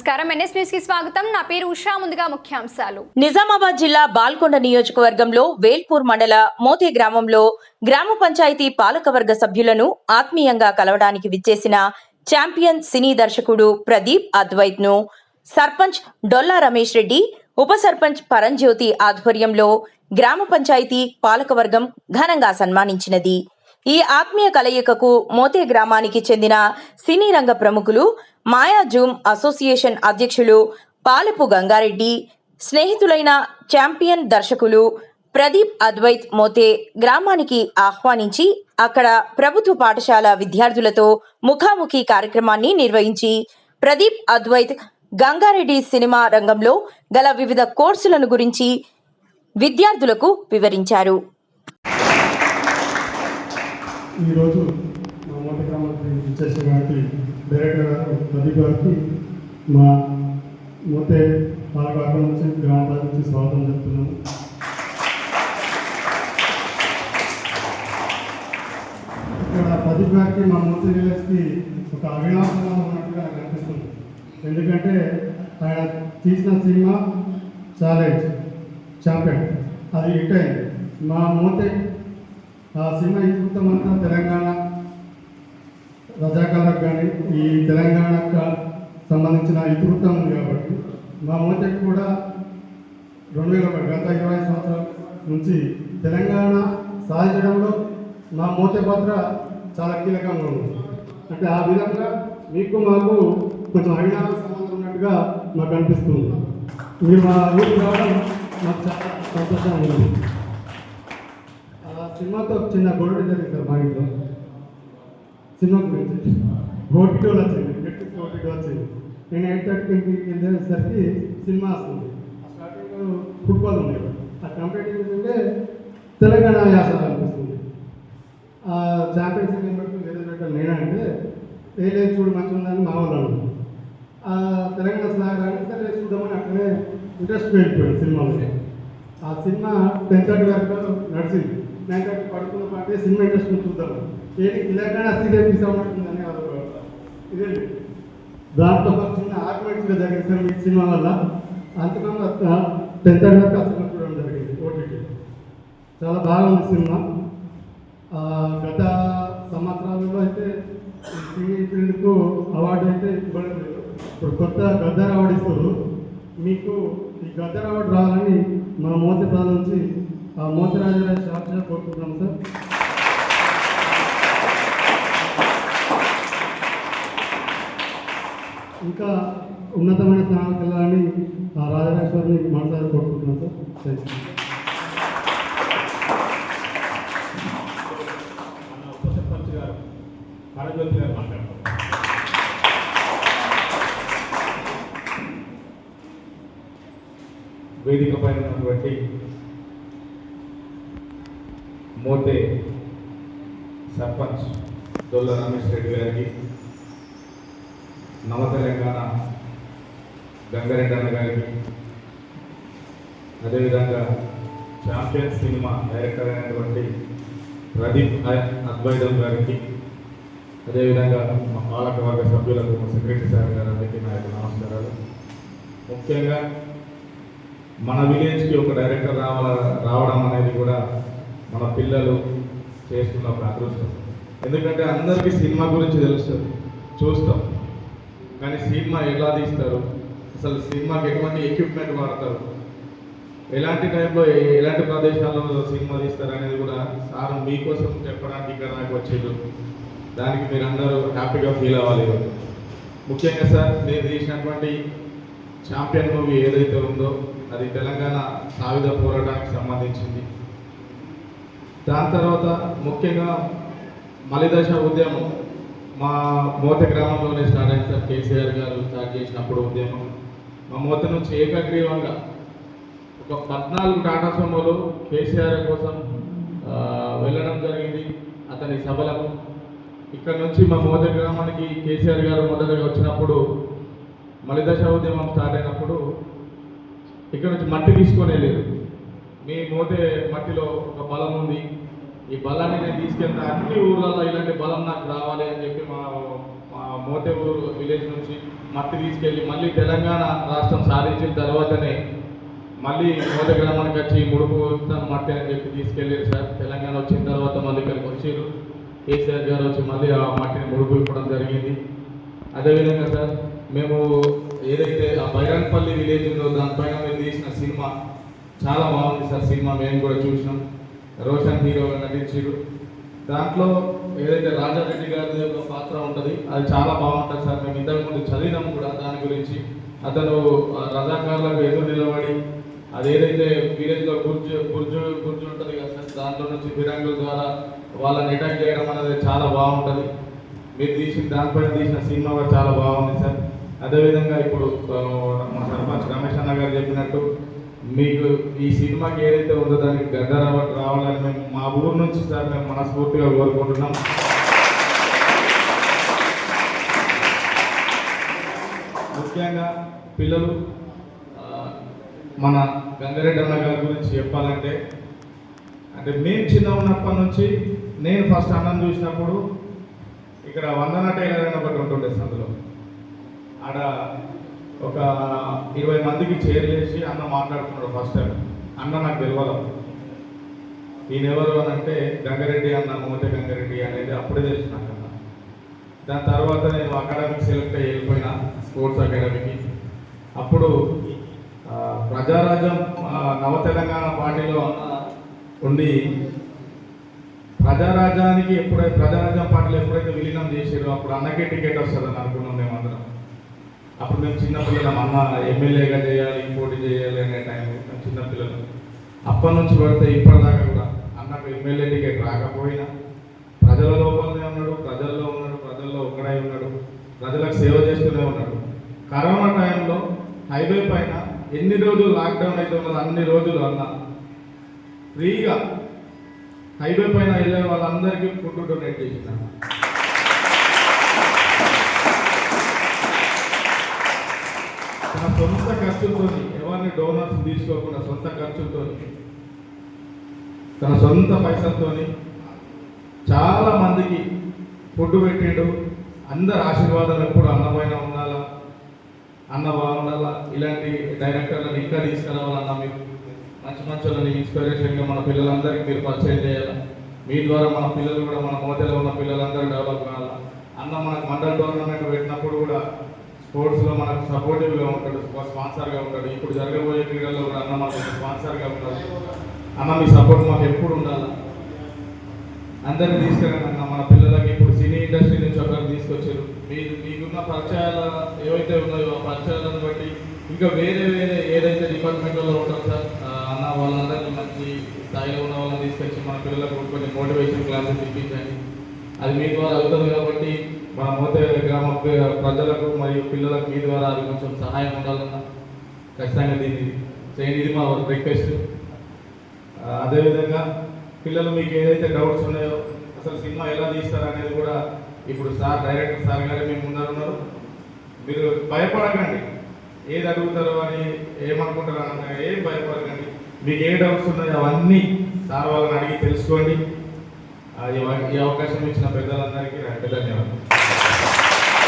నమస్కారం NS news కి స్వాగతం. నా పేరు ఉషా. ముందుగా ముఖ్యాంశాలు. నిజామాబాద్ జిల్లా బాల్కొండ నియోజకవర్గంలో వేల్పూర్ మండల మోతే గ్రామంలో గ్రామ పంచాయతీ పాలకవర్గ సభ్యులను ఆత్మీయంగా కలవడానికి విచ్చేసిన ఛాంపియన్ సినీ దర్శకుడు ప్రదీప్ అద్వైత్ ను సర్పంచ్ డొల్లా రమేష్ రెడ్డి, ఉప సర్పంచ్ పరంజ్యోతి ఆధ్వర్యంలో గ్రామ పంచాయతీ పాలకవర్గం ఘనంగా సన్మానించినది. ఈ ఆత్మీయ కలయికకు మోతే గ్రామానికి చెందిన సినీ రంగ ప్రముఖులు, మాయాజూమ్ అసోసియేషన్ అధ్యక్షులు పాలపు గంగారెడ్డి, స్నేహితులైన ఛాంపియన్ దర్శకులు ప్రదీప్ అద్వైత్ మోతే గ్రామానికి ఆహ్వానించి అక్కడ ప్రభుత్వ పాఠశాల విద్యార్థులతో ముఖాముఖి కార్యక్రమాన్ని నిర్వహించి ప్రదీప్ అద్వైత్ గంగారెడ్డి సినిమా రంగంలో గల వివిధ కోర్సులను గురించి విద్యార్థులకు వివరించారు. ఈరోజు మా మోతే గ్రామానికి ఇచ్చేసినటువంటి డైరెక్టర్ గారు ప్రదీప్ గారికి మా మోతే పాలకవర్గం నుంచి గ్రామ ప్రజల నుంచి స్వాగతం చెప్తున్నాము. ఇక్కడ ప్రదీప్ గారికి మా మోతే విలేజ్కి ఒక అవినాశంగా ఉన్నట్టుగా నాకు అనిపిస్తుంది. ఎందుకంటే ఆయన తీసిన సినిమా ఛాంపియన్ అది హిట్ అయింది. మా మోతే ఆ సినిమా ఇతివృత్తం అంతా తెలంగాణ రజాకాలకు కానీ ఈ తెలంగాణకు సంబంధించిన ఇతివృత్తం ఉంది కాబట్టి మా మోతకి కూడా 2001 గత 20 సంవత్సరాల నుంచి తెలంగాణ సాధించడంలో మా మోతే పాత్ర చాలా కీలకంగా ఉంది. అంటే ఆ విధంగా మీకు మాకు కొంచెం అవినాశ సంబంధం ఉన్నట్టుగా మాకు అనిపిస్తుంది. మీరు మా ఊరికి రావడం మాకు చాలా సంతోషంగా ఉంది. సినిమాతో చిన్న గొడవ జరిగింది సార్ మా ఇంట్లో. సినిమా గురించి ఓటీటీలో వచ్చింది, నెట్ఫ్లిక్స్ ఓటీటీ వచ్చింది. నేను 8:30కి వెళ్ళేసరికి సినిమా వస్తుంది. ఆ స్టార్టింగ్ ఫుట్బాల్ ఉంది, ఆ కంపెనీ ఉంటే తెలంగాణ యాస అనిపిస్తుంది. ఆ ఛాంపియన్స్ ఏం పెట్టుకుని ఏదో పెట్టాను నేనంటే లేదు చూడు మంచిగా ఉందని మా వాళ్ళు అన్నారు. ఆ తెలంగాణ సాగాన్ని సరే చూద్దామని అక్కడే ఇంట్రెస్ట్ వెళ్ళిపోయాడు సినిమాలో. ఆ సినిమా 10:30 వరకు నడిచింది. 9:30 పడుకున్న పాటే సినిమా ఇంట్రెస్ట్ చూద్దాము ఏంటి తెలంగాణ స్థితి తీసుకుంటుందని ఇదే దాంట్లో ఒక చిన్న ఆర్గ్యుమెంట్స్గా జరిగింది సార్ ఈ సినిమా వల్ల. అంతకన్నా 10:30 వరకు ఆ సినిమా చూడడం జరిగింది ఓటీటీ. చాలా బాగుంది సినిమా. గత సంవత్సరాలలో అయితే సినీ ఫీల్డ్కు అవార్డు అయితే ఇవ్వడం లేదు. ఇప్పుడు కొత్త గద్దర్ అవార్డు ఇస్తారు. మీకు ఈ గద్దర్ అవార్డు రావాలని మన మోతే ప్రజల నుంచి ఆ మోతరాజరాజ శాస్త్రి కోరుకుంటున్నాం సార్. ఇంకా ఉన్నతమైన స్థానాలకు వెళ్ళాలని ఆ రాజరాజేశ్వరిని మనసారి కోరుకుంటున్నాం సార్. ఉప సర్పంచ్ గారు పరంజ్యోతి గారు మాట్లాడతారు. వేదిక పైన ఉన్నటువంటి మోతే సర్పంచ్ డొల్లా రమేష్ రెడ్డి గారికి, నవ తెలంగాణ గంగారెడ్డి అన్న గారికి, అదేవిధంగా ఛాంపియన్ సినిమా డైరెక్టర్ అయినటువంటి ప్రదీప్ అద్వైతం గారికి, అదేవిధంగా మా పాలకవర్గ సభ్యులకు, మా సెక్రటరీ సార్ గారు అందరికీ నా యొక్క నమస్కారాలు. ముఖ్యంగా మన విలేజ్కి ఒక డైరెక్టర్ రావడం అనేది కూడా మన పిల్లలు చేస్తున్న ఒక అదృష్టం. ఎందుకంటే అందరికీ సినిమా గురించి తెలుస్తుంది, చూస్తాం, కానీ సినిమా ఎలా తీస్తారు, అసలు సినిమాకి ఎటువంటి ఎక్విప్మెంట్ వాడతారు, ఎలాంటి టైంలో ఎలాంటి ప్రదేశాల్లో సినిమా తీస్తారు అనేది కూడా సార్ మీకోసం చెప్పడానికి ఇక్కడ నాకు వచ్చేది. దానికి మీరు అందరూ హ్యాపీగా ఫీల్ అవ్వాలి. ముఖ్యంగా సార్ మీరు తీసినటువంటి ఛాంపియన్ మూవీ ఏదైతే ఉందో అది తెలంగాణ సాయుధ పోరాటానికి సంబంధించింది. దాని తర్వాత ముఖ్యంగా మలిదశ ఉద్యమం మా మోతే గ్రామంలోనే స్టార్ట్ అయింది సార్. కేసీఆర్ గారు స్టార్ట్ చేసినప్పుడు ఉద్యమం మా మోతే నుంచి ఏకగ్రీవంగా ఒక 14 టాటా సుమోలు కేసీఆర్ కోసం వెళ్ళడం జరిగింది అతని సభలకు. ఇక్కడ నుంచి మా మోతే గ్రామానికి కేసీఆర్ గారు మొదటగా వచ్చినప్పుడు మలిదశ ఉద్యమం స్టార్ట్ అయినప్పుడు ఇక్కడ నుంచి మట్టి తీసుకొని వెళ్ళారు. మీ మోతే మట్టిలో ఒక బలం ఉంది, ఈ బలాన్ని నేను తీసుకెళ్తా, అన్ని ఊర్లలో ఇలాంటి బలం నాకు రావాలి అని చెప్పి మా మోతేపూర్ విలేజ్ నుంచి మట్టి తీసుకెళ్ళి మళ్ళీ తెలంగాణ రాష్ట్రం సాధించిన తర్వాతనే మళ్ళీ మోతే గ్రామానికి వచ్చి ముడుపు మట్టి అని చెప్పి తీసుకెళ్ళారు సార్. తెలంగాణ వచ్చిన తర్వాత మళ్ళీ ఇక్కడికి వచ్చారు. కేసీఆర్ గారు వచ్చి మళ్ళీ ఆ మట్టిని ముడుపు ఇవ్వడం జరిగింది. అదేవిధంగా సార్ మేము ఏదైతే ఆ బైరాన్పల్లి విలేజ్ ఉందో దానిపైన మేము తీసిన సినిమా చాలా బాగుంది సార్. సినిమా మేము కూడా చూసినాం. రోషన్ హీరోగా నటించారు. దాంట్లో ఏదైతే రాజారెడ్డి గారి యొక్క పాత్ర ఉంటుంది అది చాలా బాగుంటుంది సార్. మేము ఇంతకుముందు చదివినాము కూడా దాని గురించి. అతను రజాకారులకు ఎదురు నిలబడి అదేదైతే విలేజ్లో గుర్జు ఉంటుంది కదా సార్, దాంట్లో నుంచి ఫిరంగుల ద్వారా వాళ్ళని అటాక్ చేయడం అనేది చాలా బాగుంటుంది. మీరు దానిపైన తీసిన సినిమా కూడా చాలా బాగుంది సార్. అదేవిధంగా ఇప్పుడు మా సర్పంచ్ రమేష్ అన్న గారు చెప్పినట్టు మీకు ఈ సినిమాకి ఏదైతే ఉందో దానికి గడ్డ రావాలని మేము మా ఊరు నుంచి సార్ మేము మనస్ఫూర్తిగా కోరుకుంటున్నాం. ముఖ్యంగా పిల్లలు మన గంగారెడ్డి అన్న గారి గురించి చెప్పాలంటే మేము చిన్న ఉన్నప్పటి నుంచి నేను ఫస్ట్ అన్నం చూసినప్పుడు ఇక్కడ వందన టైలర్ అని ఒకటి ఉంటుండే అందులో ఆడ ఒక 20 మందికి చైర్ చేసి అన్న మాట్లాడుతున్నాడు. ఫస్ట్ టైం అన్న నాకు తెలియదు ఈయన ఎవరు అని అంటే గంగారెడ్డి అన్న, మోతే గంగారెడ్డి అనేది అప్పుడే తెలిసినాక అన్న. దాని తర్వాత నేను అకాడమిక్ సెలెక్ట్ అయ్యి వెళ్ళిపోయినా స్పోర్ట్స్ అకాడమీకి. అప్పుడు ప్రజారాజ్యం నవ తెలంగాణ పార్టీలో అన్న ఉండి ప్రజారాజ్యం పార్టీలో ఎప్పుడైతే విలీనం చేసారో అప్పుడు అన్నకే టికెట్ వస్తుందని అనుకున్నాం మేమందరం. అప్పుడు మేము చిన్నపిల్లలం, అన్న ఎమ్మెల్యేగా చేయాలి, పోటీ చేయాలి అనే టైం మేము చిన్నపిల్లలు. అప్పటి నుంచి పడితే ఇప్పటిదాకా కూడా అన్నకు ఎమ్మెల్యే టికెట్ రాకపోయినా ప్రజల లోపలనే ఉన్నాడు, ప్రజల్లో ఒక్కడై ఉన్నాడు, ప్రజలకు సేవ చేస్తూనే ఉన్నాడు. కరోనా టైంలో హైవే పైన ఎన్ని రోజులు లాక్డౌన్ అయితే ఉన్నది అన్ని రోజులు అన్న ఫ్రీగా హైవే పైన వెళ్ళే వాళ్ళందరికీ ఫుడ్ డొనేట్ చేసిన. తన సొంత ఖర్చులతో, ఎవరిని డోనర్స్ తీసుకోకుండా సొంత ఖర్చులతో, తన సొంత పైసలతో చాలా మందికి ఫుడ్ పెట్టిండు. అందరి ఆశీర్వాదం ఎప్పుడు అన్న పైన ఉండాలా, అన్న బాగుండాలా. ఇలాంటి డైరెక్టర్లను ఇంకా తీసుకురావాలన్నా మీరు మంచి వాళ్ళని ఇన్స్పిరేషన్గా మన పిల్లలందరికీ మీరు పరిచయం చేయాలి. మీ ద్వారా మన పిల్లలు కూడా మన మోతలో ఉన్న పిల్లలందరూ డెవలప్ కావాలి. అన్న మనకు మండల్ టోర్నమెంట్ పెట్టినప్పుడు కూడా స్పోర్ట్స్లో మనకు సపోర్టివ్గా ఉంటాడు, స్పాన్సర్గా ఉంటాడు. ఇప్పుడు జరగబోయే క్రీడల్లో కూడా అన్న మనకు స్పాన్సర్గా ఉంటాడు. అన్న మీ సపోర్ట్ మాకు ఎప్పుడు ఉండాలి. అందరినీ తీసుకురండి అన్న. మన పిల్లలకి ఇప్పుడు సినీ ఇండస్ట్రీ నుంచి ఒకరు తీసుకొచ్చారు. మీకున్న పరిచయాలు ఏవైతే ఉన్నాయో ఆ పరిచయాలను బట్టి ఇంకా వేరే ఏదైతే డిపార్ట్మెంట్లో ఉంటారు సార్ అన్న వాళ్ళందరినీ మంచి స్థాయిలో ఉన్న వాళ్ళని తీసుకొచ్చి మన పిల్లలకు కొన్ని మోటివేషన్ క్లాసెస్ ఇప్పించండి. అది మీ ద్వారా అవుతుంది కాబట్టి మన మోతే గ్రామ ప్రజలకు మరియు పిల్లలకు మీ ద్వారా అది కొంచెం సహాయం ఉండాలన్నా ఖచ్చితంగా దీన్ని చేయండి. ఇది మా రిక్వెస్ట్. అదేవిధంగా పిల్లలు మీకు ఏదైతే డౌట్స్ ఉన్నాయో అసలు సినిమా ఎలా తీస్తారు అనేది కూడా ఇప్పుడు డైరెక్టర్ సార్ గారు మీ ముందరున్నారు. మీరు భయపడకండి, ఏది అడుగుతారో అని ఏమనుకుంటారో అన్న ఏం భయపడకండి. మీకు ఏ డౌట్స్ ఉన్నాయో అవన్నీ సార్ వాళ్ళని అడిగి తెలుసుకోండి. ఈ అవకాశం ఇచ్చిన పెద్దలందరికీ ధన్యవాదాలు.